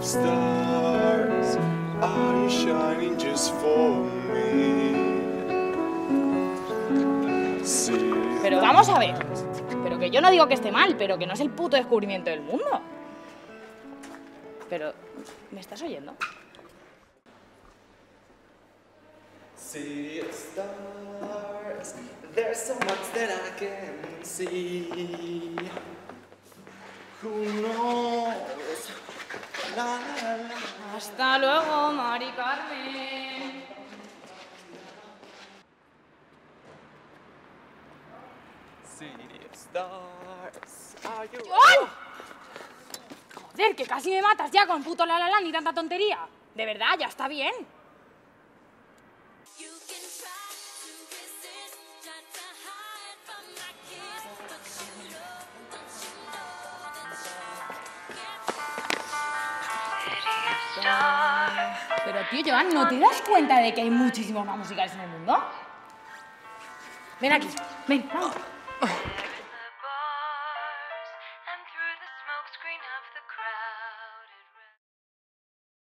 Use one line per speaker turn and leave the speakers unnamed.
stars, are you shining just for me?
Pero vamos a ver. Pero que yo no digo que esté mal, pero que no es el puto descubrimiento del mundo. Pero, ¿me estás oyendo?
City of stars, there's so much that I can see. Who knows? La, la, la.
Hasta luego, Mari Carmen.
City of stars, are you...
¡John! Joder, que casi me matas ya con puto la y tanta tontería. De verdad, ya está bien. Pero tío, Joan, ¿no te das cuenta de que hay muchísimos más musicales en el mundo? Ven aquí, ven, vamos.
And through the smoke screen of the crowd